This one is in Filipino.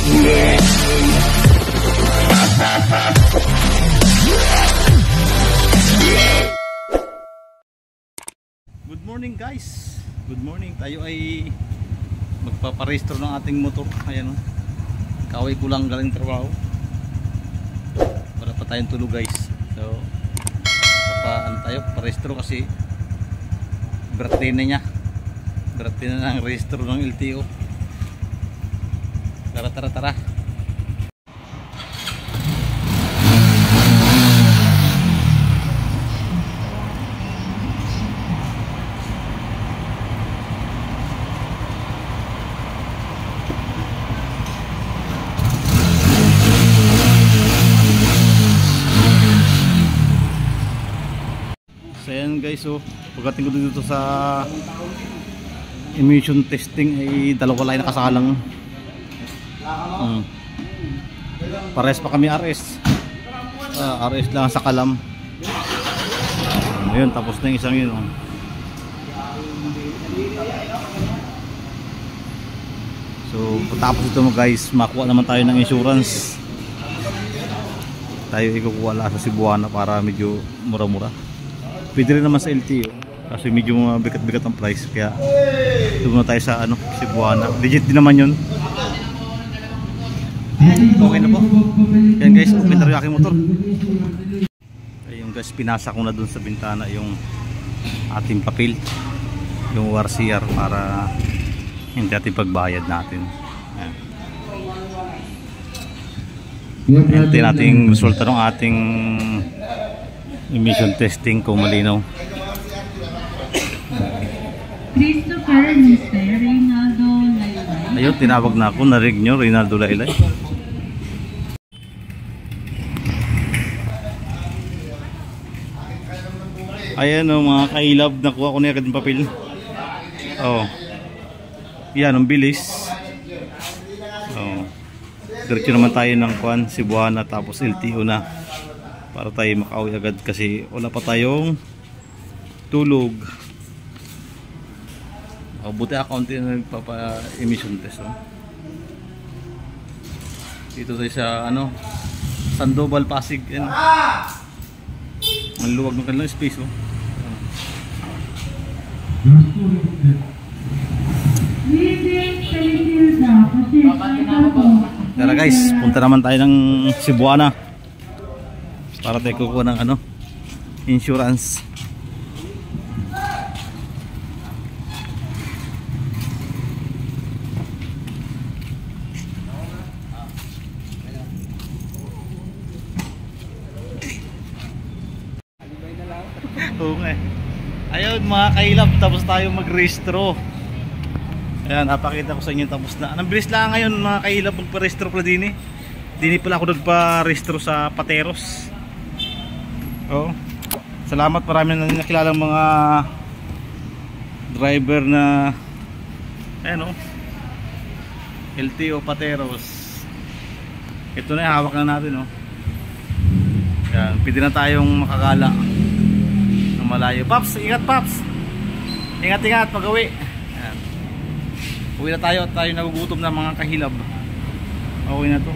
Good morning guys. Good morning. Tayo ay magpaparehistro ng ating motor. Ayan o. Kaway ko lang galing trabaho. Para pa tayong tulog guys. So ano tayo, parehistro kasi birthday na niya. Birthday na ng rehistro ng LTO. Tara. So ayan guys, pagdating ko dito sa emission testing ay dalawa lang nakasalang. Pares pa kami RS. RS lang sa kalam. Ayun, tapos na yung isang yun. So patapos ito guys, makuha naman tayo ng insurance. Tayo ikukuha lang sa Cebuana para medyo mura-mura. Pwede rin naman sa LTO kasi medyo bigat-bigat ang price, kaya doon na tayo sa Cebuana. Legit din naman yun. Okay na po. Yan guys, okay na rin aking motor. Ayun guys, pinasa ko na doon sa bintana yung ating papel, yung WRCR, para hindi natin pagbayad natin. Hintayin natin resulta ng ating emission testing kung malinaw. Christopher Mr. Reynaldo Laylay. Ayun, tinawag na ako, narinig nyo, Reynaldo Laylay. Ayan mga kailab, nakuha ko na agad yung papel. Yan, ang bilis. Diretso naman tayo ng Cebuana, tapos LTO na, para tayo makauwi agad kasi wala pa tayong tulog. Buti akaunti na nagpapa-emission test. Dito tayo sa Sandoval, Pasig. Ang luwag ng kanilang space. Tara guys, punta naman tayo ng Cebuana para tayo kukuha ng insurance. Okay. Ayun mga kailab, tapos tayo mag-rehistro. Ayan, napakita ko sa inyo, tapos na. Ang bilis lang ngayon mga kailab magpa-rehistro pala din eh. Dini pala ako nagpa-rehistro sa Pateros. Salamat, marami na nakilalang mga driver na LTO Pateros. Ito na, hawak na natin. Yan, pwede na tayong makakala ng malayo. Paps, ingat Paps. Ingat pag-uwi. Yan. Uwi na tayo, at tayo nagugutom na mga kahilab. Okay na to.